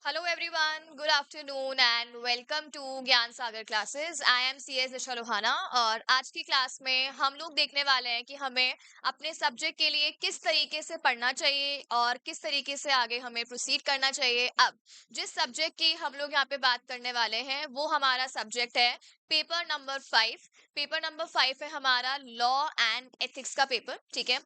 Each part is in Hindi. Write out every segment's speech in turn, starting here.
Hello everyone, good afternoon and welcome to Gyan Sagar classes. I am C S Disha Lohana और आज की क्लास में हम लोग देखने वाले हैं कि हमें अपने सब्जेक्ट के लिए किस तरीके से पढ़ना चाहिए और किस तरीके से आगे हमें प्रोसीड करना चाहिए। अब जिस सब्जेक्ट की हम लोग यहाँ पे बात करने वाले हैं वो हमारा सब्जेक्ट है पेपर नंबर 5। पेपर नंबर 5 है हमारा लॉ एंड एथिक्स का पेपर। ठीक है।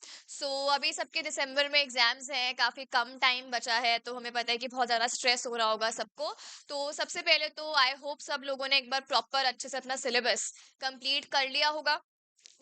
अभी सबके दिसंबर में एग्जाम्स हैं, काफी कम टाइम बचा है, तो हमें पता है कि बहुत ज्यादा स्ट्रेस हो रहा होगा सबको। तो सबसे पहले तो आई होप सब लोगों ने एक बार प्रॉपर अच्छे से अपना सिलेबस कंप्लीट कर लिया होगा।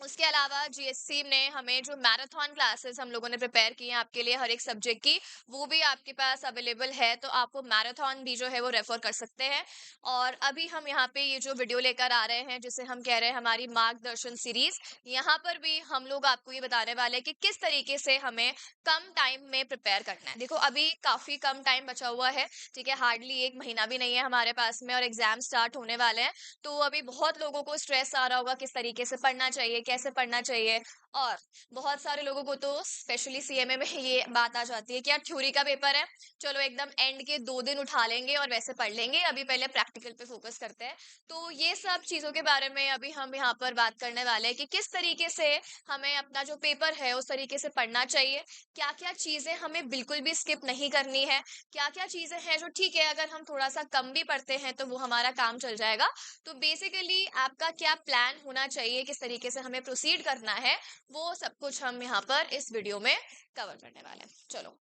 उसके अलावा जीएससी ने हमें जो मैराथन क्लासेस हम लोगों ने प्रिपेयर की हैं आपके लिए हर एक सब्जेक्ट की, वो भी आपके पास अवेलेबल है, तो आप वो मैराथन भी जो है वो रेफर कर सकते हैं। और अभी हम यहाँ पे ये जो वीडियो लेकर आ रहे हैं जिसे हम कह रहे हैं हमारी मार्गदर्शन सीरीज, यहाँ पर भी हम लोग आपको ये बताने वाले हैं कि किस तरीके से हमें कम टाइम में प्रिपेयर करना है। देखो अभी काफी कम टाइम बचा हुआ है, ठीक है, हार्डली एक महीना भी नहीं है हमारे पास में और एग्जाम स्टार्ट होने वाले हैं। तो अभी बहुत लोगों को स्ट्रेस आ रहा होगा किस तरीके से पढ़ना चाहिए, कैसे पढ़ना चाहिए। और बहुत सारे लोगों को तो स्पेशली सीएमए में ये बात आ जाती है कि यार थ्योरी का पेपर है, चलो एकदम एंड के 2 दिन उठा लेंगे और वैसे पढ़ लेंगे, अभी पहले प्रैक्टिकल पे फोकस करते हैं। तो ये सब चीजों के बारे में अभी हम यहाँ पर बात करने वाले हैं कि किस तरीके से हमें अपना जो पेपर है उस तरीके से पढ़ना चाहिए, क्या क्या चीजें हमें बिल्कुल भी स्किप नहीं करनी है, क्या क्या चीजें हैं जो ठीक है अगर हम थोड़ा सा कम भी पढ़ते हैं तो वो हमारा काम चल जाएगा। तो बेसिकली आपका क्या प्लान होना चाहिए, किस तरीके से हमें प्रोसीड करना है, वो सब कुछ हम यहाँ पर इस वीडियो में कवर करने वाले हैं। चलो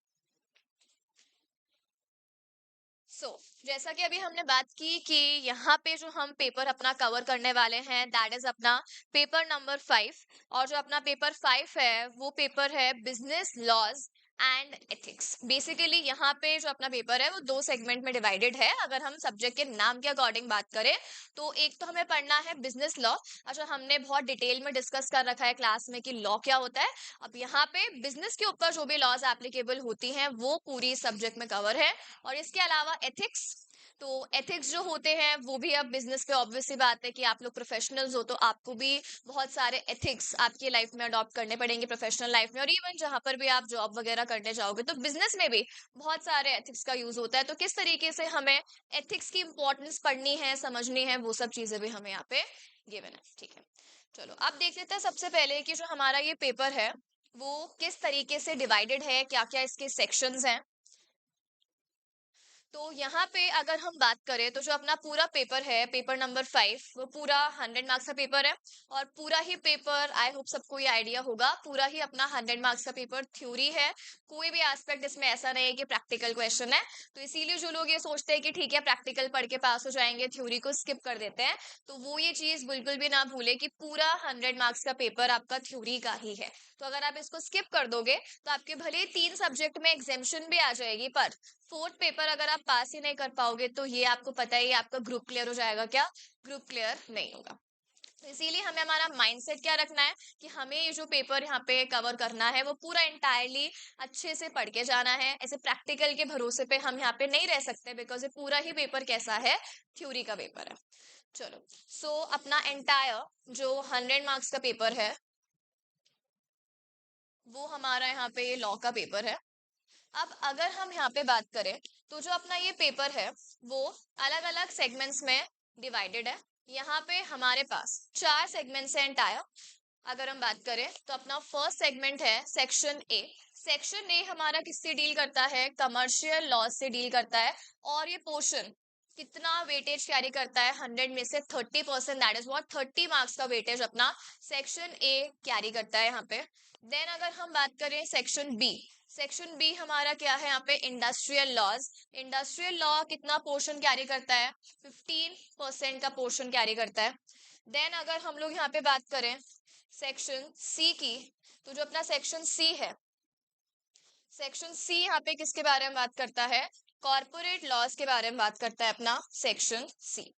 जैसा कि अभी हमने बात की कि यहाँ पे जो हम पेपर अपना कवर करने वाले हैं दैट इज अपना पेपर नंबर 5। और जो अपना पेपर 5 है वो पेपर है business laws and ethics. Basically यहाँ पे जो अपना पेपर है वो 2 सेगमेंट में डिवाइडेड है। अगर हम सब्जेक्ट के नाम के अकॉर्डिंग बात करें तो एक तो हमें पढ़ना है बिजनेस लॉ। अच्छा, हमने बहुत डिटेल में डिस्कस कर रखा है क्लास में कि लॉ क्या होता है। अब यहाँ पे बिजनेस के ऊपर जो भी लॉज एप्लीकेबल होती हैं वो पूरी सब्जेक्ट में कवर है। और इसके अलावा एथिक्स, तो एथिक्स जो होते हैं वो भी अब बिजनेस पे ऑब्वियस सी बात है कि आप लोग प्रोफेशनल्स हो तो आपको भी बहुत सारे एथिक्स आपकी लाइफ में अडॉप्ट करने पड़ेंगे प्रोफेशनल लाइफ में, और इवन जहां पर भी आप जॉब वगैरह करने जाओगे तो बिजनेस में भी बहुत सारे एथिक्स का यूज होता है। तो किस तरीके से हमें एथिक्स की इंपॉर्टेंस पढ़नी है, समझनी है, वो सब चीजें भी हमें यहाँ पे गिवन है। ठीक है, चलो अब देख लेते हैं सबसे पहले कि जो हमारा ये पेपर है वो किस तरीके से डिवाइडेड है, क्या क्या इसके सेक्शंस हैं। तो यहाँ पे अगर हम बात करें तो जो अपना पूरा पेपर है पेपर नंबर 5 वो पूरा 100 मार्क्स का पेपर है। और पूरा ही पेपर आई होप सबको ये आइडिया होगा, पूरा ही अपना 100 मार्क्स का पेपर थ्योरी है। कोई भी एस्पेक्ट इसमें ऐसा नहीं है कि प्रैक्टिकल क्वेश्चन है। तो इसीलिए जो लोग ये सोचते हैं कि ठीक है प्रैक्टिकल पढ़ के पास हो जाएंगे, थ्योरी को स्किप कर देते हैं, तो वो ये चीज बिल्कुल भी ना भूले कि पूरा 100 मार्क्स का पेपर आपका थ्योरी का ही है। तो अगर आप इसको स्किप कर दोगे तो आपके भले ही 3 सब्जेक्ट में एग्जेम्पशन भी आ जाएगी, पर फोर्थ पेपर अगर आप पास ही नहीं कर पाओगे तो ये आपको पता ही है आपका ग्रुप क्लियर हो जाएगा क्या, ग्रुप क्लियर नहीं होगा। तो इसीलिए हमें हमारा माइंडसेट क्या रखना है कि हमें ये जो पेपर यहाँ पे कवर करना है वो पूरा इंटायरली अच्छे से पढ़ के जाना है। ऐसे प्रैक्टिकल के भरोसे पे हम यहाँ पे नहीं रह सकते बिकॉज ये पूरा ही पेपर कैसा है, थ्योरी का पेपर है। चलो अपना एंटायर जो 100 मार्क्स का पेपर है वो हमारा यहाँ पे लॉ का पेपर है। अब अगर हम यहाँ पे बात करें तो जो अपना ये पेपर है वो अलग अलग सेगमेंट्स में डिवाइडेड है। यहाँ पे हमारे पास 4 सेगमेंट्स हैं एंटायर। अगर हम बात करें तो अपना फर्स्ट सेगमेंट है सेक्शन ए। सेक्शन ए हमारा किससे डील करता है, कमर्शियल लॉ से डील करता है। और ये पोर्शन कितना वेटेज कैरी करता है, 100 में से 30%, दैट इज व्हाट 30 मार्क्स का वेटेज अपना सेक्शन ए कैरी करता है यहाँ पे। देन अगर हम बात करें सेक्शन बी, सेक्शन बी हमारा क्या है यहाँ पे, इंडस्ट्रियल लॉज। इंडस्ट्रियल लॉ कितना पोर्शन कैरी करता है, 15% का पोर्शन कैरी करता है। देन अगर हम लोग यहाँ पे बात करें सेक्शन सी की, तो जो अपना सेक्शन सी है, सेक्शन सी यहाँ पे किसके बारे में बात करता है, कॉर्पोरेट लॉज के बारे में बात करता है अपना सेक्शन सी।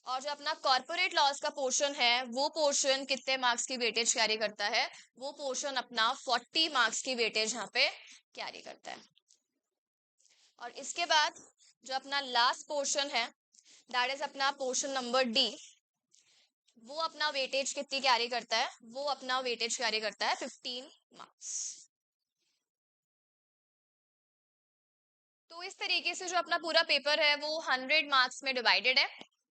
और जो अपना कॉर्पोरेट लॉज का पोर्शन है वो पोर्शन कितने मार्क्स की वेटेज कैरी करता है, वो पोर्शन अपना 40 मार्क्स की वेटेज यहाँ पे कैरी करता है। और इसके बाद जो अपना लास्ट पोर्शन है दैट इज अपना पोर्शन नंबर डी, वो अपना वेटेज कितनी कैरी करता है, वो अपना वेटेज कैरी करता है 15 मार्क्स। तो इस तरीके से जो अपना पूरा पेपर है वो 100 मार्क्स में डिवाइडेड है।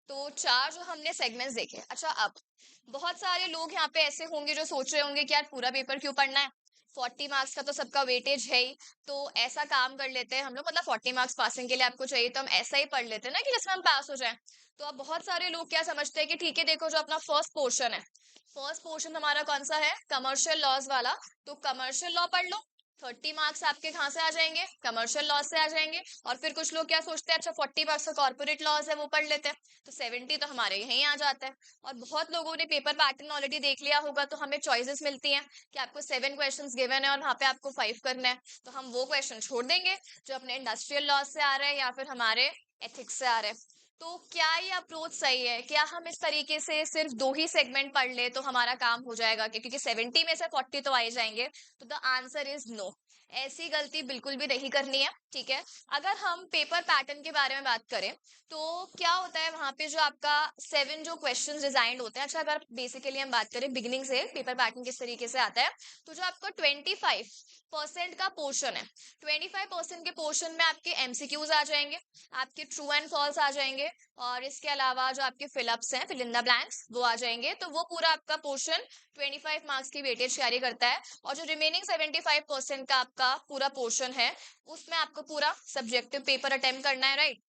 तो 4 जो हमने सेगमेंट्स देखे। अच्छा, अब बहुत सारे लोग यहाँ पे ऐसे होंगे जो सोच रहे होंगे कि यार पूरा पेपर क्यों पढ़ना है, 40 मार्क्स का तो सबका वेटेज है ही। तो ऐसा काम कर लेते हैं हम लोग, मतलब 40 मार्क्स पासिंग के लिए आपको चाहिए तो हम ऐसा ही पढ़ लेते हैं ना कि जिसमें हम पास हो जाए। तो अब बहुत सारे लोग क्या समझते हैं कि ठीक है, देखो जो अपना फर्स्ट पोर्शन है, फर्स्ट पोर्शन हमारा कौन सा है, कमर्शियल लॉज वाला। तो कमर्शियल लॉ पढ़ लो, 30 मार्क्स आपके कहाँ से आ जाएंगे, कमर्शियल लॉ से आ जाएंगे। और फिर कुछ लोग क्या सोचते हैं, अच्छा 40 मार्क्स का कॉर्पोरेट लॉज है वो पढ़ लेते हैं, तो 70 तो हमारे यहीं आ जाता है। और बहुत लोगों ने पेपर पैटर्न ऑलरेडी देख लिया होगा, तो हमें चॉइसेस मिलती हैं कि आपको 7 क्वेश्चंस गिवन है और वहाँ पे आपको 5 करना है। तो हम वो क्वेश्चन छोड़ देंगे जो अपने इंडस्ट्रियल लॉ से आ रहे हैं या फिर हमारे एथिक्स से आ रहे हैं। तो क्या ये अप्रोच सही है? क्या हम इस तरीके से सिर्फ 2 ही सेगमेंट पढ़ ले तो हमारा काम हो जाएगा? क्योंकि 70 में से 40 तो आ ही जाएंगे। तो द आंसर इज नो। ऐसी गलती बिल्कुल भी नहीं करनी है, ठीक है। अगर हम पेपर पैटर्न के बारे में बात करें तो क्या होता है वहां पे, जो आपका 7 जो क्वेश्चंस डिजाइन होते हैं। अच्छा, अगर बेसिकली हम बात करें बिगिनिंग से पेपर पैटर्न किस तरीके से आता है, तो जो आपका 25% का पोर्शन है, 25% के पोर्शन में आपके एमसीक्यूज आ जाएंगे, आपके ट्रू एंड फॉल्स आ जाएंगे, और इसके अलावा जो आपके फिलअप्स हैं, फिल इन द ब्लैंक्स, वो आ जाएंगे। तो वो पूरा आपका पोर्शन 25 मार्क्स की वेटेज कैरी करता है। और जो रिमेनिंग 75% का आपका पूरा पोर्शन है, उसमें आपको पूरा सब्जेक्टिव पेपर अटेम्प्ट करना है, राइट।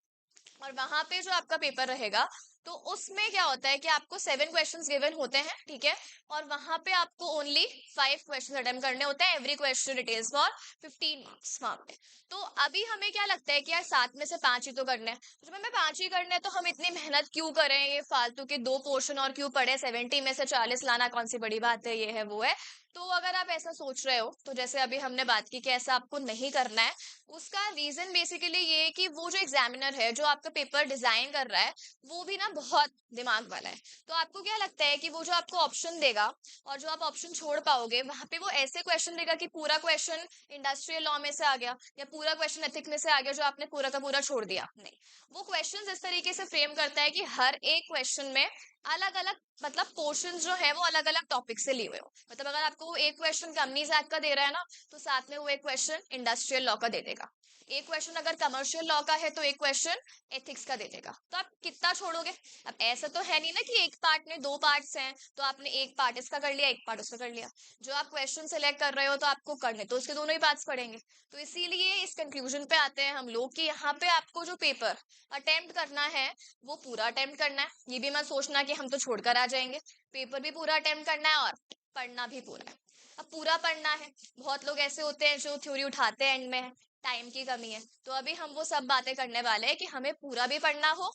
और वहां पे जो आपका पेपर रहेगा, तो उसमें क्या होता है कि आपको 7 क्वेश्चंस गिवन होते हैं, ठीक है। और वहां पे आपको ओनली 5 क्वेश्चंस अटेम्प्ट करने होते हैं, every question it is for 15 marks वहां पे। तो अभी हमें क्या लगता है कि यार 7 में से 5 ही तो करने हैं, तो जब हमें 5 ही करने हैं तो हम इतनी मेहनत क्यों करें, ये फालतू के 2 पोर्शन और क्यों पढ़े, 70 में से 40 लाना कौन सी बड़ी बात है, ये है वो है। तो अगर आप ऐसा सोच रहे हो, तो जैसे अभी हमने बात की कि ऐसा आपको नहीं करना है, उसका रीजन बेसिकली ये है कि वो जो एग्जामिनर है जो आपका पेपर डिजाइन कर रहा है, वो भी ना बहुत दिमाग वाला है। तो आपको क्या लगता है कि वो जो आपको ऑप्शन देगा और जो आप ऑप्शन छोड़ पाओगे, वहां पे वो ऐसे क्वेश्चन देगा कि पूरा क्वेश्चन इंडस्ट्रियल लॉ में से आ गया या पूरा क्वेश्चन एथिक में से आ गया जो आपने पूरा का पूरा छोड़ दिया, नहीं। वो क्वेश्चन इस तरीके से फ्रेम करता है कि हर एक क्वेश्चन में अलग अलग, मतलब पोर्शन जो है वो अलग अलग टॉपिक से लिए हुए हो। मतलब अगर आपको वो एक क्वेश्चन कंपनीज एक्ट का दे रहा है ना, तो साथ में वो एक क्वेश्चन इंडस्ट्रियल लॉ का दे देगा। एक क्वेश्चन अगर कमर्शियल लॉ का है तो एक क्वेश्चन एथिक्स का दे देगा। तो आप कितना छोड़ोगे? अब ऐसा तो है नहीं ना कि एक पार्ट में 2 पार्ट्स हैं तो आपने एक पार्ट इसका कर लिया, एक पार्ट उसका कर लिया। जो आप क्वेश्चन सेलेक्ट कर रहे हो तो आपको करने तो उसके दोनों ही पार्ट्स पड़ेंगे। तो इसीलिए इस कंक्लूजन पे आते हैं हम लोग कि यहाँ पे आपको जो पेपर अटेम्प्ट करना है वो पूरा अटेम्प्ट करना है। ये भी मत सोचना कि हम तो छोड़कर आ जाएंगे, पेपर भी पूरा अटेम्प्ट करना है और पढ़ना भी पूरा है। अब पूरा पढ़ना है, बहुत लोग ऐसे होते हैं जो थ्योरी उठाते हैं एंड में, टाइम की कमी है। तो अभी हम वो सब बातें करने वाले हैं कि हमें पूरा भी पढ़ना हो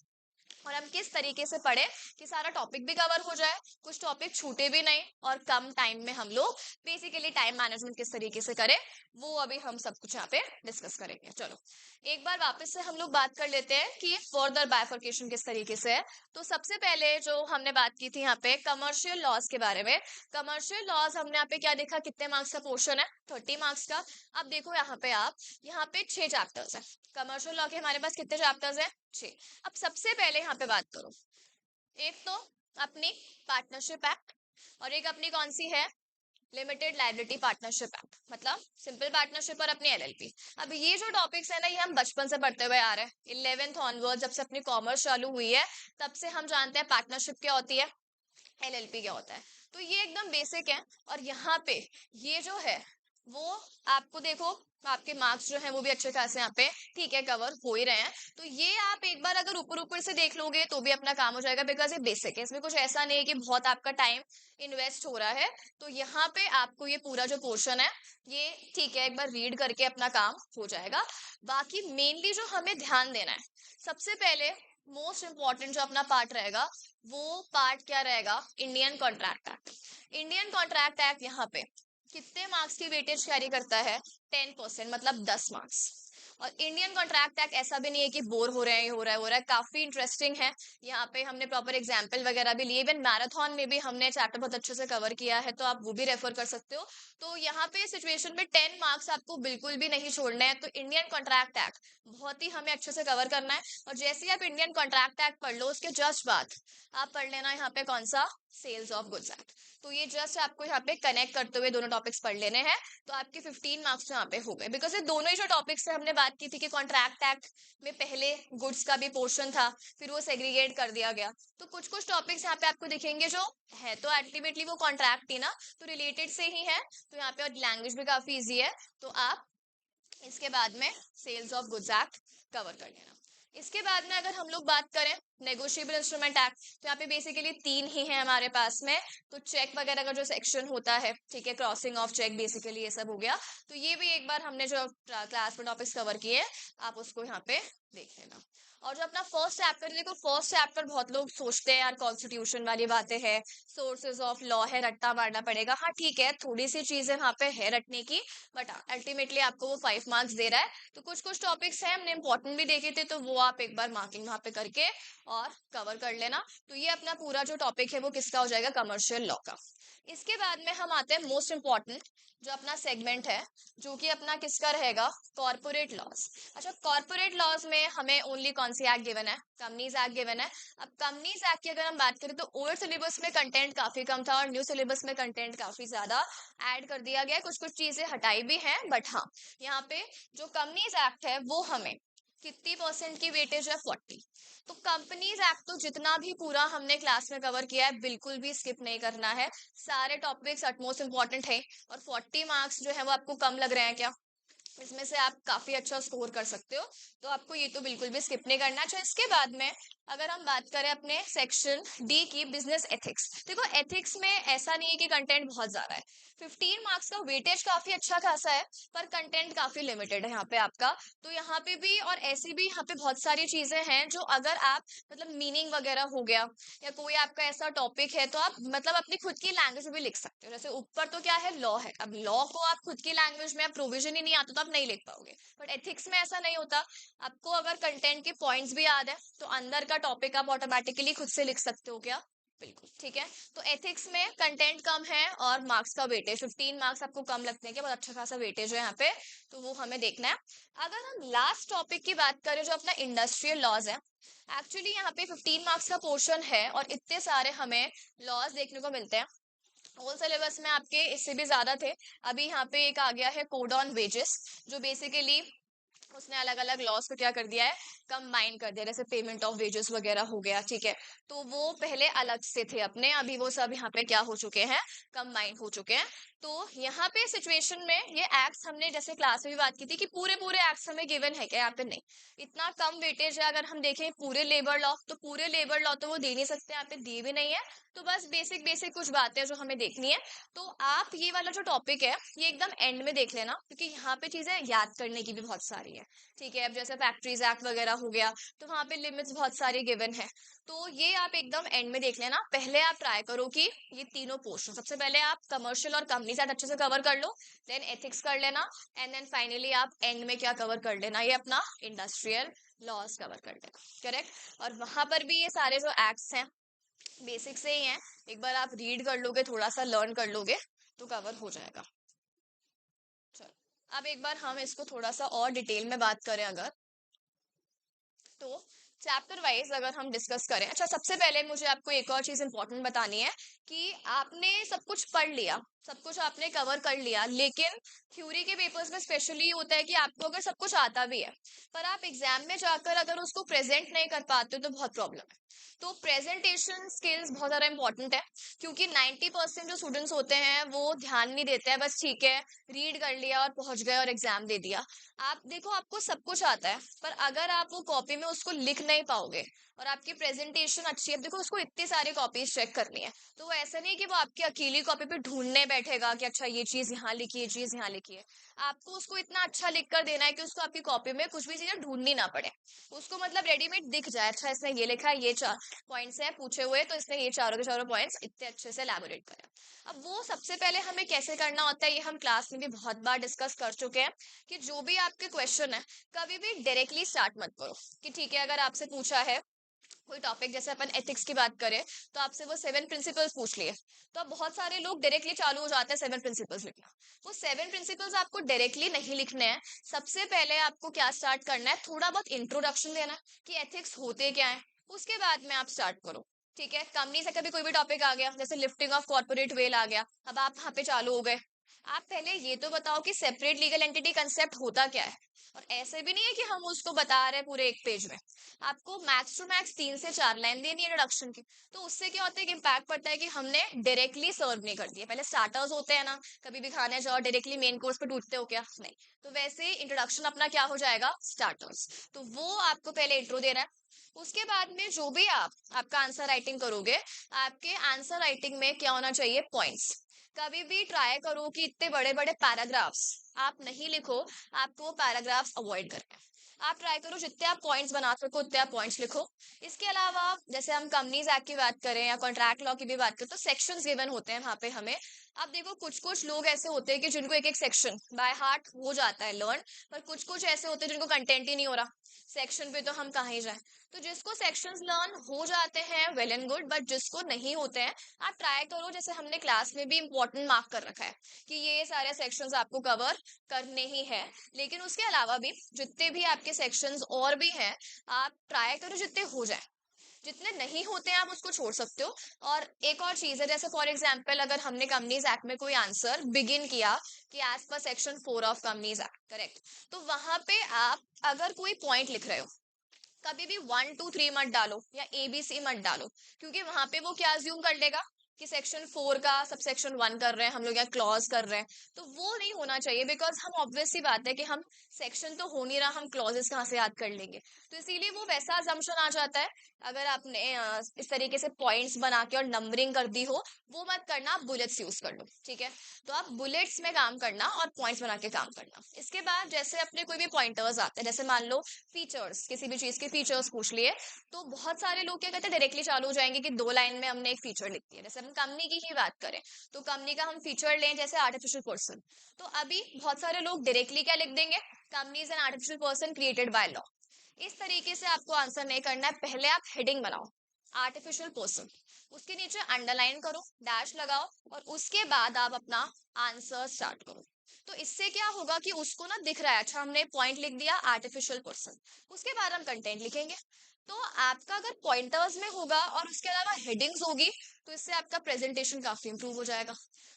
और हम किस तरीके से पढ़े कि सारा टॉपिक भी कवर हो जाए, कुछ टॉपिक छूटे भी नहीं, और कम टाइम में हम लोग बेसिकली टाइम मैनेजमेंट किस तरीके से करें, वो अभी हम सब कुछ यहाँ पे डिस्कस करेंगे। चलो एक बार वापस से हम लोग बात कर लेते हैं कि फर्दर बाइफर्केशन किस तरीके से है। तो सबसे पहले जो हमने बात की थी यहाँ पे कमर्शियल लॉज के बारे में। कमर्शियल लॉज हमने यहाँ पे क्या देखा, कितने मार्क्स का पोर्शन है, 30 मार्क्स का। अब देखो यहाँ पे आप, यहाँ पे 6 चैप्टर्स है कमर्शियल लॉ के, हमारे पास कितने चैप्टर्स है, 6। अब सबसे पहले यहाँ पे बात करो, एक तो अपनी पार्टनरशिप एक्ट, और एक अपनी कौन सी है, लिमिटेड लाइबिलिटी पार्टनरशिप एक्ट, मतलब सिंपल पार्टनरशिप और अपनी एलएलपी। अब ये जो टॉपिक्स है ना, ये हम बचपन से पढ़ते हुए आ रहे हैं, 11th ऑनवर्ड जब से अपनी कॉमर्स चालू हुई है तब से हम जानते हैं पार्टनरशिप क्या होती है, एलएलपी क्या होता है। तो ये एकदम बेसिक है। और यहाँ पे ये जो है वो आपको देखो, आपके मार्क्स जो है वो भी अच्छे खासे यहाँ पे ठीक है कवर हो ही रहे हैं। तो ये आप एक बार अगर ऊपर ऊपर से देख लोगे तो भी अपना काम हो जाएगा, बिकॉज ये बेसिक है, इसमें कुछ ऐसा नहीं है कि बहुत आपका टाइम इन्वेस्ट हो रहा है। तो यहाँ पे आपको ये पूरा जो पोर्शन है ये ठीक है, एक बार रीड करके अपना काम हो जाएगा। बाकी मेनली जो हमें ध्यान देना है, सबसे पहले मोस्ट इंपॉर्टेंट जो अपना पार्ट रहेगा, वो पार्ट क्या रहेगा, Indian contract act. Indian contract act यहाँ पे कितने मार्क्स की वेटेज कैरी करता है, 10%, मतलब 10 मार्क्स। और इंडियन कॉन्ट्रैक्ट एक्ट ऐसा भी नहीं है कि बोर हो रहे हैं, हो रहा है, हो रहा है, काफी इंटरेस्टिंग है। यहाँ पे हमने प्रॉपर एग्जाम्पल वगैरह भी लिए, इवन मैराथन में भी हमने चैप्टर बहुत अच्छे से कवर किया है, तो आप वो भी रेफर कर सकते हो। तो यहाँ पे सिचुएशन में 10 मार्क्स आपको बिल्कुल भी नहीं छोड़ने हैं। तो इंडियन कॉन्ट्रैक्ट एक्ट बहुत ही हमें अच्छे से कवर करना है। और जैसे ही आप इंडियन कॉन्ट्रैक्ट एक्ट पढ़ लो, उसके जस्ट बाद आप पढ़ लेना यहाँ पे कौन सा, सेल्स ऑफ गुड्स एक्ट। तो ये जस्ट आपको यहाँ पे कनेक्ट करते हुए दोनों टॉपिक्स पढ़ लेने हैं, तो आपके 15 मार्क्स यहाँ पे हो गए। बिकॉज ये दोनों ही जो टॉपिक्स है हमने बात की थी कि कॉन्ट्रैक्ट एक्ट में पहले गुड्स का भी पोर्शन था, फिर वो सेग्रीगेट कर दिया गया। तो कुछ कुछ टॉपिक्स यहाँ पे आपको दिखेंगे जो है तो अल्टीमेटली वो कॉन्ट्रैक्ट ही ना, तो रिलेटेड से ही है। तो यहाँ पे लैंग्वेज भी काफी ईजी है, तो आप इसके बाद में sales of goods act cover कर लेना। इसके बाद में अगर हम लोग बात करें नेगोशिएबल इंस्ट्रूमेंट एक्ट, तो यहाँ पे बेसिकली 3 ही है हमारे पास में। तो चेक वगैरह का जो सेक्शन होता है, ठीक है, क्रॉसिंग ऑफ चेक बेसिकली ये सब हो गया। तो ये भी एक बार हमने जो क्लास में टॉपिक्स कवर किए, आप उसको यहाँ पे देख लेना। और जो अपना फर्स्ट चैप्टर, देखो फर्स्ट चैप्टर बहुत लोग सोचते हैं यार कॉन्स्टिट्यूशन वाली बातें हैं, सोर्सेज ऑफ लॉ है, रट्टा मारना पड़ेगा। हाँ ठीक है, थोड़ी सी चीजें वहाँ पे है रटने की, बट अल्टीमेटली आपको वो 5 मार्क्स दे रहा है। तो कुछ कुछ टॉपिक्स हैं हमने इंपॉर्टेंट भी देखे थे, तो वो आप एक बार मार्किंग वहाँ पे करके और कवर कर लेना। तो ये अपना पूरा जो टॉपिक है वो किसका हो जाएगा, कमर्शियल लॉ का। इसके बाद में हम आते हैं मोस्ट इंपॉर्टेंट जो अपना सेगमेंट है, जो कि अपना किसका रहेगा, कॉर्पोरेट लॉज। अच्छा, कॉर्पोरेट लॉज में हमें ओनली कौन सी एक्ट गिवन है, कंपनीज एक्ट गिवन है। अब कंपनीज एक्ट की अगर हम बात करें तो ओल्ड सिलेबस में कंटेंट काफी कम था और न्यू सिलेबस में कंटेंट काफी ज्यादा ऐड कर दिया गया है। कुछ कुछ चीजें हटाई भी हैं, बट हाँ यहाँ पे जो कंपनीज एक्ट है वो हमें कितनी परसेंट की वेटेज है, 40। तो कंपनीज एक्ट तो जितना भी पूरा हमने क्लास में कवर किया है बिल्कुल भी स्किप नहीं करना है, सारे टॉपिक्स अटमोस्ट इंपॉर्टेंट है। और 40 मार्क्स जो है वो आपको कम लग रहे हैं क्या, इसमें से आप काफी अच्छा स्कोर कर सकते हो, तो आपको ये तो बिल्कुल भी स्किप नहीं करना चाहिए। इसके बाद में अगर हम बात करें अपने सेक्शन डी की, बिजनेस एथिक्स। देखो एथिक्स में ऐसा नहीं है कि कंटेंट बहुत ज्यादा है, 15 मार्क्स का वेटेज काफी अच्छा खासा है, पर कंटेंट काफी लिमिटेड है यहाँ पे आपका। तो यहाँ पे भी और ऐसी भी यहाँ पे बहुत सारी चीजें हैं जो अगर आप मतलब मीनिंग वगैरह हो गया या कोई आपका ऐसा टॉपिक है, तो आप मतलब अपनी खुद की लैंग्वेज में भी लिख सकते हो। जैसे ऊपर तो क्या है, लॉ है, अब लॉ को आप खुद की लैंग्वेज में प्रोविजन ही नहीं आता तो आप नहीं लिख पाओगे, बट एथिक्स में ऐसा नहीं होता। आपको अगर कंटेंट के पॉइंट्स भी याद है तो अंदर का टॉपिक आप ऑटोमेटिकली खुद से लिख सकते हो क्या, बिल्कुल ठीक है। तो एथिक्स में कंटेंट कम है और मार्क्स का वेटेज 15 मार्क्स आपको कम लगते हैं, क्या बहुत अच्छा खासा वेटेज है यहाँ पे, तो वो हमें देखना है। अगर हम लास्ट टॉपिक की बात करें जो अपना इंडस्ट्रियल लॉज है, एक्चुअली यहाँ पे 15 मार्क्स का पोर्शन है और इतने सारे हमें लॉज देखने को मिलते हैं। होल सिलेबस में आपके इससे भी ज्यादा थे। अभी यहाँ पे एक आ गया है कोड ऑन वेजेस, जो बेसिकली उसने अलग अलग लॉस को क्या कर दिया है, कंबाइन कर दिया, जैसे पेमेंट ऑफ वेजेस वगैरह हो गया, ठीक है। तो वो पहले अलग से थे अपने, अभी वो सब यहाँ पे क्या हो चुके हैं, कंबाइन हो चुके हैं। तो यहाँ पे सिचुएशन में ये एक्ट्स हमने जैसे क्लास में भी बात की थी कि पूरे पूरे एक्ट्स हमें गिवन है क्या, यहाँ पे नहीं, इतना कम वेटेज है। अगर हम देखें पूरे लेबर लॉ, तो पूरे लेबर लॉ तो वो दे नहीं सकते, यहाँ पे दिए भी नहीं है। तो बस बेसिक बेसिक कुछ बातें जो हमें देखनी है। तो आप ये वाला जो टॉपिक है ये एकदम एंड में देख लेना, क्योंकि यहाँ पे चीजें याद करने की भी बहुत सारी है, ठीक है। अब जैसे फैक्ट्रीज एक्ट वगैरह हो गया, तो वहां पे लिमिट्स बहुत सारी गिवन है, तो ये आप एकदम एंड में देख लेना। पहले आप ट्राई करो कि ये तीनों पोर्शन, सबसे पहले आप कमर्शियल और कंपनी एक्ट अच्छे से कवर कर लो, देन एथिक्स कर लेना, एंड देन फाइनली आप एंड में क्या कवर कर लेना, ये अपना इंडस्ट्रियल लॉज कवर कर लेना, करेक्ट। और वहां पर भी ये सारे जो एक्ट्स हैं बेसिक से ही हैं, एक बार आप रीड कर लोगे, थोड़ा सा लर्न कर लोगे, तो कवर हो जाएगा। चलो, अब एक बार हम इसको थोड़ा सा और डिटेल में बात करें अगर, तो चैप्टर वाइज अगर हम डिस्कस करें। अच्छा, सबसे पहले मुझे आपको एक और चीज इंपॉर्टेंट बतानी है कि आपने सब कुछ पढ़ लिया, सब कुछ आपने कवर कर लिया, लेकिन थ्योरी के पेपर्स में स्पेशली होता है कि आपको अगर सब कुछ आता भी है, पर आप एग्जाम में जाकर अगर उसको प्रेजेंट नहीं कर पाते हो तो बहुत प्रॉब्लम है। तो प्रेजेंटेशन स्किल्स बहुत ज्यादा इंपॉर्टेंट है, क्योंकि 90% जो स्टूडेंट्स होते हैं वो ध्यान नहीं देते हैं, बस ठीक है रीड कर लिया और पहुंच गए और एग्जाम दे दिया। आप देखो आपको सब कुछ आता है, पर अगर आप वो कॉपी में उसको लिख नहीं पाओगे और आपकी प्रेजेंटेशन अच्छी है, देखो उसको इतनी सारी कॉपीज चेक करनी है, तो वो ऐसा नहीं कि वो आपकी अकेली कॉपी पे ढूंढने बैठेगा कि अच्छा ये चीज यहाँ लिखी, ये चीज यहाँ लिखी है। आपको उसको इतना अच्छा लिख कर देना है कि उसको आपकी कॉपी में कुछ भी चीजें ढूंढनी ना पड़े, उसको मतलब रेडीमेड दिख जाए, अच्छा इसने ये लिखा है, ये चार पॉइंट्स है पूछे हुए, तो इसने ये चारों के चारों पॉइंट्स इतने अच्छे से एलैबोरेट करें। अब वो सबसे पहले हमें कैसे करना होता है, ये हम क्लास में भी बहुत बार डिस्कस कर चुके हैं कि जो भी आपके क्वेश्चन है कभी भी डायरेक्टली स्टार्ट मत करो, कि ठीक है अगर आपसे पूछा है कोई टॉपिक, जैसे अपन एथिक्स की बात करें, तो आपसे वो 7 प्रिंसिपल्स पूछ लिए, तो अब बहुत सारे लोग डायरेक्टली चालू हो जाते हैं 7 प्रिंसिपल्स लिखना। वो 7 प्रिंसिपल्स आपको डायरेक्टली नहीं लिखने हैं, सबसे पहले आपको क्या स्टार्ट करना है, थोड़ा बहुत इंट्रोडक्शन देना है कि एथिक्स होते क्या है, उसके बाद में आप स्टार्ट करो, ठीक है, कंपनी से कभी कोई भी टॉपिक आ गया, जैसे लिफ्टिंग ऑफ कॉर्पोरेट वेल आ गया, अब आप वहां पे चालू हो गए। आप पहले ये तो बताओ कि सेपरेट लीगल एंटिटी कंसेप्ट होता क्या है। और ऐसे भी नहीं है कि हम उसको बता रहे हैं पूरे एक पेज में। आपको मैक्स टू मैक्स 3 से 4 लाइन देनी है इंट्रोडक्शन की। तो उससे क्या होता है कि इम्पैक्ट पड़ता है कि हमने डायरेक्टली सर्व नहीं कर दिया। पहले स्टार्टर्स होते हैं ना, कभी भी खाने जाओ डायरेक्टली मेन कोर्स पे टूटते हो क्या, नहीं। तो वैसे इंट्रोडक्शन अपना क्या हो जाएगा, स्टार्टर्स। तो वो आपको पहले इंट्रो देना है। उसके बाद में जो भी आपका आंसर राइटिंग करोगे, आपके आंसर राइटिंग में क्या होना चाहिए, पॉइंट्स। कभी भी ट्राई करो कि इतने बड़े बड़े पैराग्राफ्स आप नहीं लिखो। आपको पैराग्राफ्स अवॉइड करना है। आप ट्राई करो जितने आप पॉइंट्स बना सको उतने आप पॉइंट्स लिखो। इसके अलावा जैसे हम कंपनीज एक्ट की बात करें या कॉन्ट्रैक्ट लॉ की भी बात करें, तो सेक्शंस गिवन होते हैं वहां पे हमें। अब देखो कुछ कुछ लोग ऐसे होते हैं कि जिनको एक एक सेक्शन बाय हार्ट हो जाता है लर्न, पर कुछ कुछ ऐसे होते हैं जिनको कंटेंट ही नहीं हो रहा सेक्शन पे, तो हम कहाँ ही जाएं। तो जिसको सेक्शंस लर्न हो जाते हैं वेल एंड गुड, बट जिसको नहीं होते हैं, आप ट्राई करो जैसे हमने क्लास में भी इंपॉर्टेंट मार्क कर रखा है कि ये सारे सेक्शंस आपको कवर करने ही है। लेकिन उसके अलावा भी जितने भी आपके सेक्शंस और भी हैं, आप ट्राई करो जितने हो जाए। जितने नहीं होते हैं आप उसको छोड़ सकते हो। और एक और चीज है, जैसे फॉर एग्जांपल अगर हमने कंपनीज एक्ट में कोई आंसर बिगिन किया कि as per section 4 of companies act, correct, तो वहां पे आप अगर कोई पॉइंट लिख रहे हो, कभी भी 1 2 3 मत डालो या ABC मत डालो। क्योंकि वहां पे वो क्या अज्यूम कर लेगा कि सेक्शन 4 का सब सेक्शन 1 कर रहे हैं हम लोग या क्लॉज कर रहे हैं। तो वो नहीं होना चाहिए, बिकॉज हम ऑब्वियस सी बात है कि हम सेक्शन तो हो नहीं रहा, हम क्लॉजेस कहाँ से याद कर लेंगे। तो इसीलिए वो वैसा अजम्पशन आ जाता है। अगर आपने इस तरीके से पॉइंट्स बना के और नंबरिंग कर दी हो, वो मत करना, आप बुलेट्स यूज कर लो, ठीक है। तो आप बुलेट्स में काम करना और पॉइंट्स बना के काम करना। इसके बाद जैसे अपने कोई भी पॉइंटर्स आते हैं, जैसे मान लो फीचर्स, किसी भी चीज के फीचर्स पूछ लिए, तो बहुत सारे लोग क्या कहते हैं, डायरेक्टली चालू हो जाएंगे कि 2 लाइन में हमने एक फीचर लिख दिया। जैसे हम कंपनी की ही बात करें, तो कंपनी का हम फीचर लें जैसे आर्टिफिशियल पर्सन, तो अभी बहुत सारे लोग डायरेक्टली क्या लिख देंगे, company is an artificial person created by law. इस तरीके से आपको आंसर नहीं करना है। पहले आप हेडिंग बनाओ आर्टिफिशियल पर्सन, उसके नीचे अंडरलाइन करो, डैश लगाओ, और उसके बाद आप अपना आंसर स्टार्ट करो। तो इससे क्या होगा कि उसको ना दिख रहा है, अच्छा हमने पॉइंट लिख दिया आर्टिफिशियल पर्सन, उसके बाद हम कंटेंट लिखेंगे। तो आपका अगर पॉइंटर्स में होगा और उसके अलावा हेडिंग्स होगी, तो इससे आपका प्रेजेंटेशन काफी इंप्रूव हो जाएगा।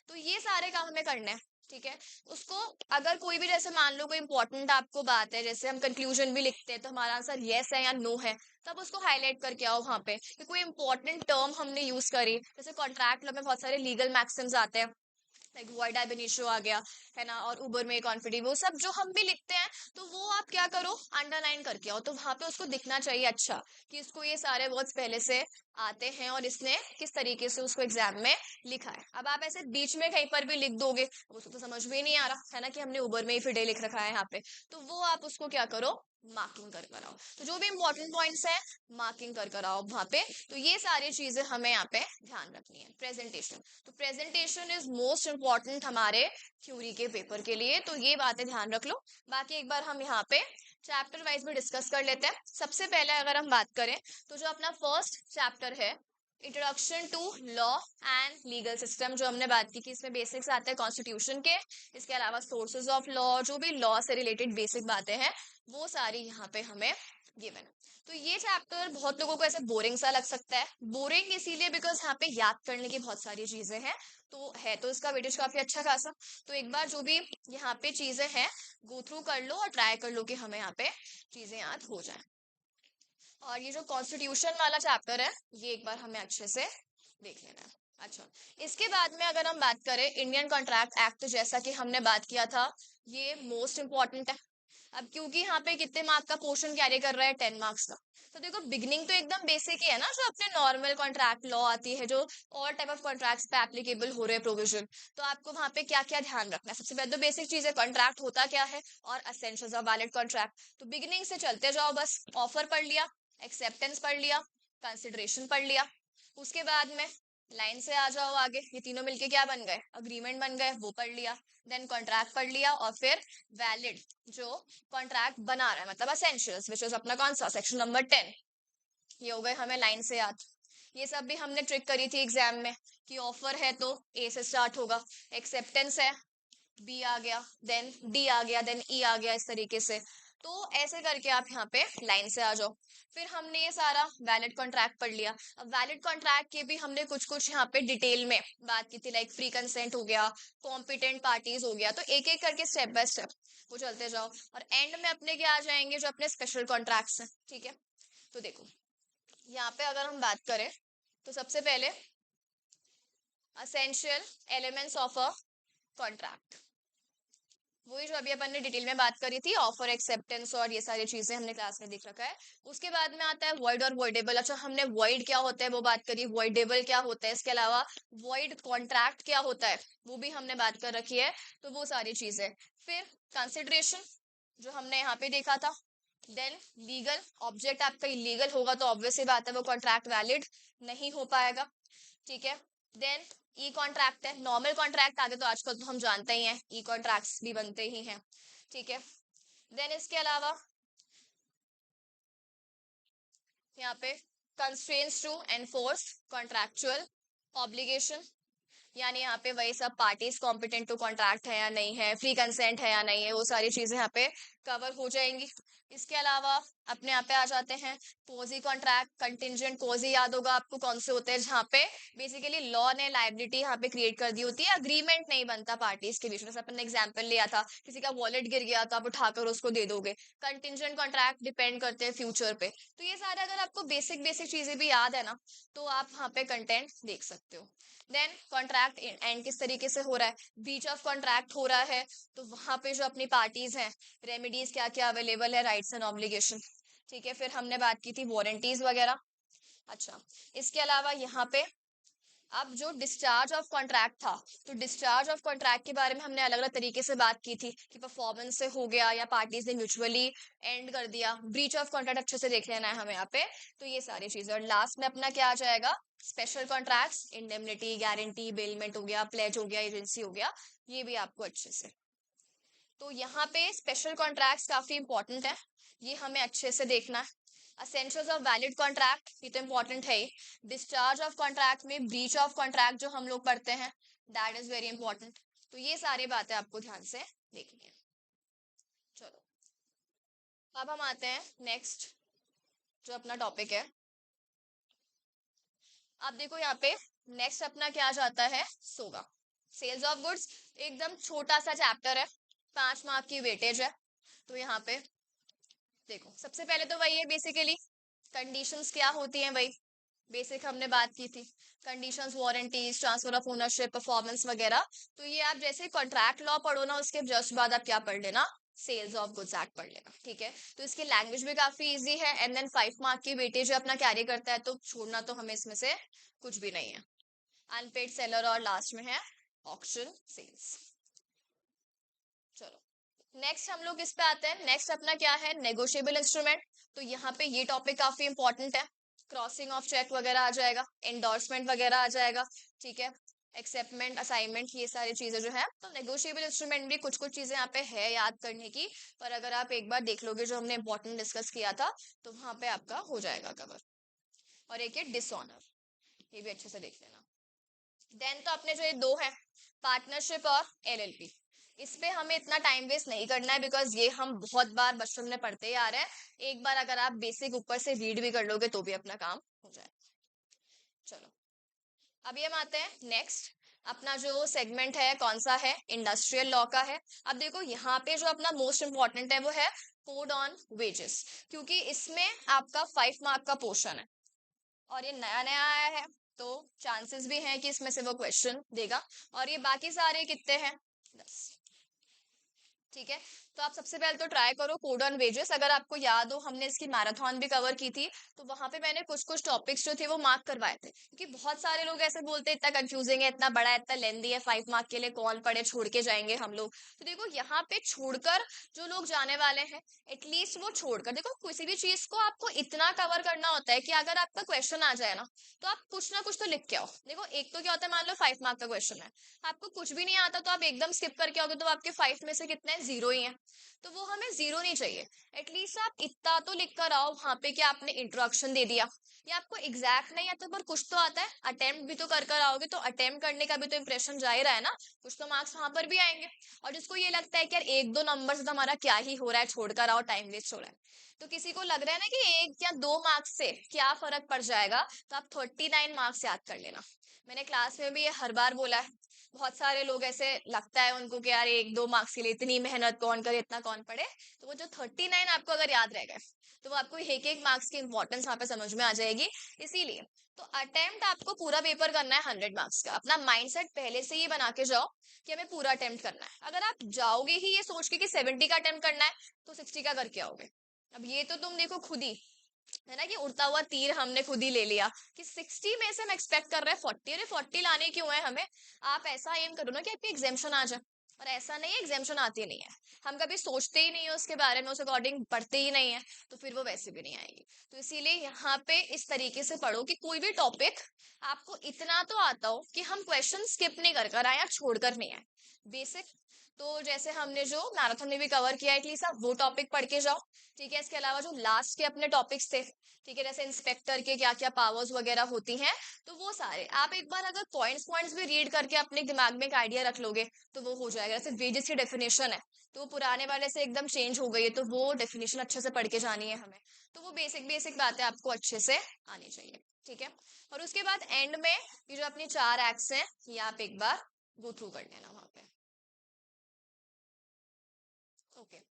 तो ये सारे काम हमें करने हैं, ठीक है। उसको अगर कोई भी, जैसे मान लो कोई इंपॉर्टेंट आपको बात है, जैसे हम कंक्लूजन भी लिखते हैं तो हमारा आंसर यस है या नो है, तब उसको हाईलाइट करके आओ वहां पे कि कोई इंपॉर्टेंट टर्म हमने यूज करी। जैसे कॉन्ट्रैक्ट लॉ में बहुत सारे लीगल मैक्सिम्स आते हैं, लाइक वॉइड एब इनिशियो आ गया है ना, और उबर में कॉन्फिडेंट, वो सब जो हम भी लिखते हैं, तो वो आप क्या करो, अंडरलाइन करके आओ, तो वहां पे उसको दिखना चाहिए अच्छा कि इसको ये सारे वर्ड्स पहले से आते हैं और इसने किस तरीके से उसको एग्जाम में लिखा है। अब आप ऐसे बीच में कहीं पर भी लिख दोगे, उसको तो समझ में ही नहीं आ रहा है ना कि हमने उबर में ही फिडे लिख रखा है यहाँ पे। तो वो आप उसको क्या करो, मार्किंग कर कर आओ। तो जो भी इंपॉर्टेंट पॉइंट्स हैं, मार्किंग कर कर आओ वहां पे। तो ये सारी चीजें हमें यहाँ पे ध्यान रखनी है। प्रेजेंटेशन, तो प्रेजेंटेशन इज मोस्ट इम्पॉर्टेंट हमारे थ्योरी के पेपर के लिए, तो ये बातें ध्यान रख लो। बाकी एक बार हम यहाँ पे चैप्टर वाइज भी डिस्कस कर लेते हैं। सबसे पहले अगर हम बात करें, तो जो अपना फर्स्ट चैप्टर है, introduction to law and legal system, जो हमने बात की कि इसमें बेसिक्स आते हैं कॉन्स्टिट्यूशन के, इसके अलावा सोर्सेज ऑफ लॉ, जो भी लॉ से रिलेटेड बेसिक बातें हैं, वो सारी यहाँ पे हमें गिवन है। तो ये चैप्टर बहुत लोगों को ऐसे बोरिंग सा लग सकता है। बोरिंग इसीलिए बिकॉज यहाँ पे याद करने की बहुत सारी चीजें हैं, तो है तो इसका वेटेज काफी अच्छा खासा। तो एक बार जो भी यहाँ पे चीजें हैं, गो थ्रू कर लो और ट्राई कर लो कि हमें यहाँ पे चीजें याद हो जाए। और ये जो कॉन्स्टिट्यूशन वाला चैप्टर है, ये एक बार हमें अच्छे से देख लेना है। अच्छा, इसके बाद में अगर हम बात करें इंडियन कॉन्ट्रैक्ट एक्ट, जैसा कि हमने बात किया था, ये मोस्ट इंपॉर्टेंट है। अब क्योंकि यहाँ पे कितने मार्क का पोर्शन कैरी कर रहा है, 10 मार्क्स का। तो देखो बिगनिंग तो एकदम बेसिक ही है ना, जो अपने नॉर्मल कॉन्ट्रैक्ट लॉ आती है, जो ऑल टाइप ऑफ कॉन्ट्रैक्ट्स पे एप्लीकेबल हो रहे हैं प्रोविजन। तो आपको वहां पे क्या क्या ध्यान रखना है, सबसे पहले तो बेसिक चीज है कॉन्ट्रैक्ट होता क्या है और एसेंशियल्स ऑफ वैलिड कॉन्ट्रैक्ट। तो बिगिनिंग से चलते जाओ, बस ऑफर पढ़ लिया, एक्सेप्टेंस पढ़ लिया, कंसिडरेशन पढ़ लिया, उसके बाद में लाइन से आ जाओ आगे, ये तीनों मिलके क्या बन गए, अग्रीमेंट बन गए, वो पढ़ लिया। देन कॉन्ट्रैक्ट पढ़ लिया, और फिर वैलिड, जो कॉन्ट्रैक्ट बना रहा है, मतलब एसेंशियल्स, विच इज अपना कौन सा, सेक्शन नंबर 10। ये हो गए हमें लाइन से याद। ये सब भी हमने ट्रिक करी थी एग्जाम में कि ऑफर है तो ए से स्टार्ट होगा, एक्सेप्टेंस है बी आ गया, देन डी आ गया, देन ई आ गया, इस तरीके से। तो ऐसे करके आप यहाँ पे लाइन से आ जाओ। फिर हमने ये सारा वैलिड कॉन्ट्रैक्ट पढ़ लिया। अब वैलिड कॉन्ट्रैक्ट के भी हमने कुछ कुछ यहाँ पे डिटेल में बात की थी, लाइक फ्री कंसेंट हो गया, कॉम्पिटेंट पार्टीज हो गया। तो एक एक करके स्टेप बाय स्टेप वो चलते जाओ, और एंड में अपने क्या आ जाएंगे, जो अपने स्पेशल कॉन्ट्रैक्ट्स हैं। ठीक है, तो देखो यहाँ पे अगर हम बात करें तो सबसे पहले essential elements of a contract, वही जो अभी अपन ने डिटेल में बात करी थी, ऑफर, एक्सेप्टेंस और ये सारी चीजें हमने क्लास में देख रखा है। उसके बाद में आता है वॉइड और वॉइडेबल। अच्छा, हमने वॉइड क्या होता है वो बात करी, वॉइडेबल क्या होता है, इसके अलावा वॉइड कॉन्ट्रैक्ट क्या होता है वो भी हमने बात कर रखी है। तो वो सारी चीजें, फिर कंसिडरेशन जो हमने यहाँ पे देखा था, देन लीगल, ऑब्जेक्ट आपका इलीगल होगा तो ऑब्वियस सी बात है वो कॉन्ट्रैक्ट वैलिड नहीं हो पाएगा। ठीक है, देन ई कॉन्ट्रैक्ट है, नॉर्मल कॉन्ट्रैक्ट आगे तो आजकल तो हम जानते ही हैं, ई कॉन्ट्रैक्ट्स भी बनते ही हैं। ठीक है, देन इसके अलावा यहाँ पे constraints to enforce contractual obligation, यानी यहाँ पे वही सब पार्टीज कॉम्पिटेंट टू कॉन्ट्रैक्ट है या नहीं है, फ्री कंसेंट है या नहीं है, वो सारी चीजें यहाँ पे कवर हो जाएंगी। इसके अलावा अपने यहाँ पे आ जाते हैं कोजी कॉन्ट्रैक्ट, कंटिंजेंट कोजी याद होगा आपको कौन से होते हैं, जहाँ पे बेसिकली लॉ ने लायबिलिटी यहाँ पे क्रिएट कर दी होती है, अग्रीमेंट नहीं बनता पार्टीज के बीच में। अपन ने एग्जाम्पल लिया था, किसी का वॉलेट गिर गया तो आप उठाकर उसको दे दोगे। कंटिंजेंट कॉन्ट्रैक्ट डिपेंड करते हैं फ्यूचर पे। तो ये सारे अगर आपको बेसिक बेसिक चीजें भी याद है ना, तो आप यहाँ पे कंटेंट देख सकते हो। देन कॉन्ट्रैक्ट एंड किस तरीके से हो रहा है, ब्रीच ऑफ कॉन्ट्रैक्ट हो रहा है तो वहां पे जो अपनी पार्टीज हैं, रेमेडीज क्या क्या अवेलेबल है, राइट्स एंड ऑब्लिगेशन। ठीक है, फिर हमने बात की थी वारंटीज वगैरह। अच्छा, इसके अलावा यहाँ पे अब जो डिस्चार्ज ऑफ कॉन्ट्रैक्ट था, तो डिस्चार्ज ऑफ कॉन्ट्रैक्ट के बारे में हमने अलग अलग तरीके से बात की थी कि परफॉर्मेंस से हो गया या पार्टीज ने म्यूचुअली एंड कर दिया। ब्रीच ऑफ कॉन्ट्रैक्ट अच्छे से देख लेना है हमें यहाँ पे। तो ये सारी चीजें, और लास्ट में अपना क्या आ जाएगा, special contracts, indemnity, guarantee, bailment हो गया, प्लेज हो गया, एजेंसी हो गया, ये भी आपको अच्छे से। तो यहाँ पे स्पेशल कॉन्ट्रैक्ट्स काफी इंपॉर्टेंट है, ये हमें अच्छे से देखना है। असेंशियल्स ऑफ वैलिड कॉन्ट्रैक्ट, ये तो इंपॉर्टेंट है ही। डिस्चार्ज ऑफ कॉन्ट्रैक्ट में ब्रीच ऑफ कॉन्ट्रैक्ट जो हम लोग पढ़ते हैं, दैट इज वेरी इंपॉर्टेंट। तो ये सारी बातें आपको ध्यान से देखनी है। चलो, अब हम आते हैं नेक्स्ट जो अपना टॉपिक है। आप देखो यहाँ पे नेक्स्ट अपना क्या जाता है, सोगा, सेल्स ऑफ गुड्स। एकदम छोटा सा चैप्टर है, 5 मार्क की वेटेज है। तो यहाँ पे देखो सबसे पहले तो वही है बेसिकली, कंडीशंस क्या होती हैं, वही बेसिक हमने बात की थी, conditions, warranties, transfer of ownership, performance वगैरह। तो ये आप जैसे कॉन्ट्रैक्ट लॉ पढ़ो ना, उसके जस्ट बाद आप क्या पढ़ लेना, सेल्स ऑफ गुड्स एक्ट पढ़ लेना। ठीक है, तो इसकी लैंग्वेज भी काफी इजी है, एंड देन 5 मार्क की वेटेज अपना कैरी करता है, तो छोड़ना तो हमें इसमें से कुछ भी नहीं है। अनपेड सेलर और लास्ट में है ऑक्शन सेल्स। चलो, नेक्स्ट हम लोग इस पे आते हैं। नेक्स्ट अपना क्या है, नेगोशिएबल इंस्ट्रूमेंट। तो यहाँ पे ये टॉपिक काफी इंपॉर्टेंट है, क्रॉसिंग ऑफ चेक वगैरह आ जाएगा, एंडोर्समेंट वगैरह आ जाएगा। ठीक है, एक्सेप्टमेंट, असाइनमेंट, ये सारी चीजें जो है। तो नेगोशिएबल इंस्ट्रूमेंट भी कुछ कुछ चीजें यहाँ पे है याद करने की, पर अगर आप एक बार देख लोगे जो हमने इंपॉर्टेंट डिस्कस किया था, तो वहां पे आपका हो जाएगा कवर। और एक है डिसऑनर, ये भी अच्छे से देख लेना। देन तो अपने जो ये दो हैं, पार्टनरशिप और एलएलपी, इस पे हमें इतना टाइम वेस्ट नहीं करना है, बिकॉज ये हम बहुत बार बचपन में पढ़ते ही आ रहे हैं। एक बार अगर आप बेसिक ऊपर से रीड भी कर लोगे तो भी अपना काम हो जाए। चलो, अभी हम आते हैं नेक्स्ट, अपना जो सेगमेंट है कौन सा है, इंडस्ट्रियल लॉ का है। अब देखो यहाँ पे जो अपना मोस्ट इंपॉर्टेंट है वो है कोड ऑन वेजेस, क्योंकि इसमें आपका 5 मार्क का पोर्शन है और ये नया नया आया है, तो चांसेस भी हैं कि इसमें से वो क्वेश्चन देगा। और ये बाकी सारे कितने हैं, 10। ठीक है, तो आप सबसे पहले तो ट्राई करो कोड ऑन वेजेस। अगर आपको याद हो, हमने इसकी मैराथन भी कवर की थी, तो वहां पे मैंने कुछ कुछ टॉपिक्स जो थे वो मार्क करवाए थे, क्योंकि बहुत सारे लोग ऐसे बोलते हैं इतना कंफ्यूजिंग है, इतना बड़ा, इतना लेंदी है, 5 मार्क के लिए कौन पढ़े, छोड़ के जाएंगे हम लोग। तो देखो यहाँ पे छोड़कर जो लोग जाने वाले हैं, एटलीस्ट वो छोड़कर देखो, किसी भी चीज को आपको इतना कवर करना होता है कि अगर आपका क्वेश्चन आ जाए ना, तो आप कुछ ना कुछ तो लिख के आओ। देखो एक तो क्या होता है, मान लो 5 मार्क का क्वेश्चन है, आपको कुछ भी नहीं आता तो आप एकदम स्किप करके आओगे, तो आपके 5 में से कितने 0 ही है। तो वो हमें 0 नहीं चाहिए। एटलीस्ट आप इतना तो लिख कर आओ वहां पे कि आपने इंट्रोडक्शन दे दिया, या आपको एग्जैक्ट नहीं आता पर कुछ तो आता है, अटेम्प्ट भी तो कर आओगे, तो अटेम्प्ट करने का भी तो इंप्रेशन जा ही रहा है ना, कुछ तो मार्क्स वहां पर भी आएंगे। और जिसको ये लगता है कि यार एक दो नंबर से तो हमारा क्या ही हो रहा है, छोड़कर आओ, टाइम वेस्ट हो रहा है, तो किसी को लग रहा है ना कि 1 या 2 मार्क्स से क्या फर्क पड़ जाएगा, तो आप 39 मार्क्स याद कर लेना। मैंने क्लास में भी ये हर बार बोला है, बहुत सारे लोग ऐसे लगता है उनको कि यार 1 2 मार्क्स के लिए इतनी मेहनत कौन करे, इतना कौन पढ़े, तो वो जो 39 आपको अगर याद रह गए तो वो आपको एक मार्क्स की इंपॉर्टेंस वहां पे समझ में आ जाएगी। इसीलिए तो अटेम्प्ट आपको पूरा पेपर करना है 100 मार्क्स का, अपना माइंडसेट पहले से ही बना के जाओ कि हमें पूरा अटेम्प्ट करना है। अगर आप जाओगे ही ये सोच के कि 70 का अटेम्प्ट करना है, तो 60 का करके आओगे। अब ये तो तुम देखो खुद ही है ना कि उड़ता हुआ तीर हमने खुद ही ले लिया कि 60 में से हम एक्सपेक्ट कर रहे हैं 40, अरे 40 लाने क्यों है हमें। आप ऐसा एम करो ना कि आपकी एग्जाम्शन आ जाए, और ऐसा नहीं है एग्जाम्शन आती नहीं है, हम कभी सोचते ही नहीं है उसके बारे में, उस अकॉर्डिंग पढ़ते ही नहीं है, तो फिर वो वैसे भी नहीं आएगी। तो इसीलिए यहाँ पे इस तरीके से पढ़ो कि कोई भी टॉपिक आपको इतना तो आता हो कि हम क्वेश्चन स्किप नहीं कर आए या छोड़कर नहीं आए, बेसिक। तो जैसे हमने जो मैराथन में भी कवर किया, एटलीस्ट आप वो टॉपिक पढ़ के जाओ, ठीक है। इसके अलावा जो लास्ट के अपने टॉपिक्स थे, ठीक है, जैसे इंस्पेक्टर के क्या क्या पावर्स वगैरह होती हैं, तो वो सारे आप एक बार अगर पॉइंट्स पॉइंट्स भी रीड करके अपने दिमाग में एक आइडिया रख लोगे तो वो हो जाएगा। जैसे वेजेस की डेफिनेशन है, तो वो पुराने वाले से एकदम चेंज हो गई है, तो वो डेफिनेशन अच्छे से पढ़ के जानी है हमें। तो वो बेसिक बेसिक बातें आपको अच्छे से आनी चाहिए, ठीक है। और उसके बाद एंड में ये जो अपनी 4 एक्ट्स हैं, ये आप एक बार गो थ्रू कर लेना वहां पे, ओके।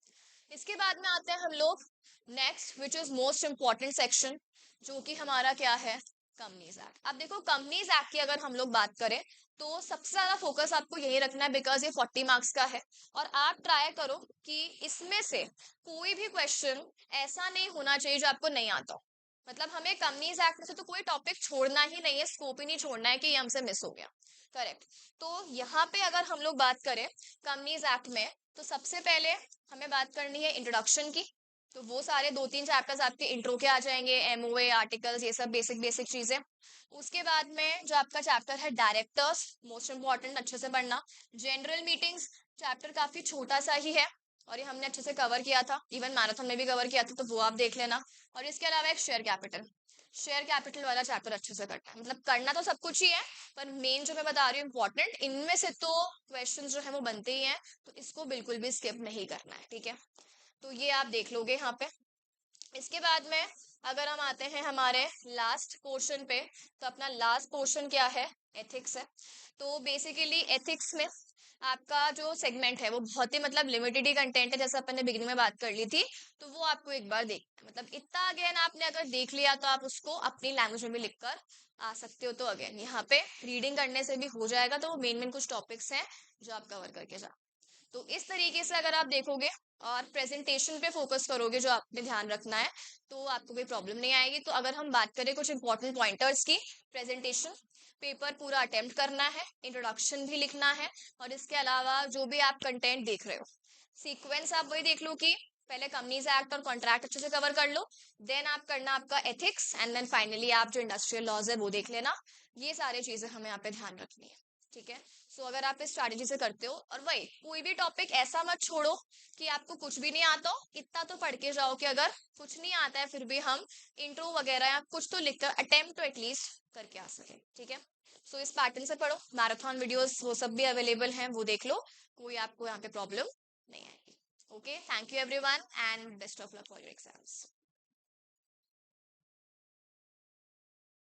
इसके बाद में आते हैं हम लोग next, which is most important section, जो कि हमारा क्या है, कंपनीज एक्ट। अब देखो कंपनीज एक्ट की अगर हम लोग बात करें तो सबसे ज्यादा फोकस आपको यही रखना है, बिकॉज ये 40 मार्क्स का है। और आप ट्राई करो कि इसमें से कोई भी क्वेश्चन ऐसा नहीं होना चाहिए जो आपको नहीं आता हो। मतलब हमें कंपनीज एक्ट में से तो कोई टॉपिक छोड़ना ही नहीं है, स्कोप ही नहीं छोड़ना है कि ये हमसे मिस हो गया, करेक्ट। तो यहाँ पे अगर हम लोग बात करें कंपनीज एक्ट में, तो सबसे पहले हमें बात करनी है इंट्रोडक्शन की। तो वो सारे 2 3 चैप्टर्स आपके इंट्रो के आ जाएंगे, एमओए आर्टिकल्स, ये सब बेसिक बेसिक चीजें। उसके बाद में जो आपका चैप्टर है डायरेक्टर्स, मोस्ट इंपॉर्टेंट, अच्छे से पढ़ना। जनरल मीटिंग्स चैप्टर काफी छोटा सा ही है, और ये हमने अच्छे से कवर किया था, इवन मैराथन में भी कवर किया था, तो वो आप देख लेना। और इसके अलावा एक शेयर कैपिटल, शेयर कैपिटल वाला चैप्टर अच्छे से करना है। मतलब करना तो सब कुछ ही है, पर मेन जो मैं बता रही हूँ इंपॉर्टेंट, इनमें से तो क्वेश्चन जो है वो बनते ही हैं, तो इसको बिल्कुल भी स्किप नहीं करना है, ठीक है। तो ये आप देख लोगे यहाँ पे। इसके बाद में अगर हम आते हैं हमारे लास्ट पोर्शन पे, तो अपना लास्ट पोर्शन क्या है, एथिक्स है। तो बेसिकली एथिक्स में आपका जो सेगमेंट है वो बहुत ही मतलब लिमिटेड ही कंटेंट है, जैसे अपन ने बिगिनिंग में बात कर ली थी। तो वो आपको एक बार देखना है, मतलब इतना अगेन आपने अगर देख लिया तो आप उसको अपनी लैंग्वेज में भी लिख कर आ सकते हो। तो अगेन यहाँ पे रीडिंग करने से भी हो जाएगा, तो वो मेन मेन कुछ टॉपिक्स हैं जो आप कवर करके जा। तो इस तरीके से अगर आप देखोगे और प्रेजेंटेशन पे फोकस करोगे, जो आपने ध्यान रखना है, तो आपको कोई प्रॉब्लम नहीं आएगी। तो अगर हम बात करें कुछ इंपॉर्टेंट पॉइंटर्स की, प्रेजेंटेशन पेपर पूरा अटेम्प्ट करना है, इंट्रोडक्शन भी लिखना है, और इसके अलावा जो भी आप कंटेंट देख रहे हो, सीक्वेंस आप वही देख लो कि पहले कंपनीज एक्ट और कॉन्ट्रैक्ट अच्छे से कवर कर लो, देन आप करना आपका एथिक्स, एंड देन फाइनली आप जो इंडस्ट्रियल लॉज है वो देख लेना। ये सारी चीजें हमें यहाँ पे ध्यान रखनी है, ठीक है। सो अगर आप इस स्ट्रैटेजी से करते हो, और वही कोई भी टॉपिक ऐसा मत छोड़ो कि आपको कुछ भी नहीं आता हो, इतना तो पढ़ के जाओ कि अगर कुछ नहीं आता है फिर भी हम इंट्रो वगैरह या कुछ तो लिखकर अटेम्प्ट तो एटलीस्ट करके आ सके, ठीक है। सो इस पैटर्न से पढ़ो, मैराथन वीडियोस वो सब भी अवेलेबल हैं, वो देख लो, कोई आपको यहाँ पे प्रॉब्लम नहीं आएगी। Okay, thank you everyone and best of luck for your exams.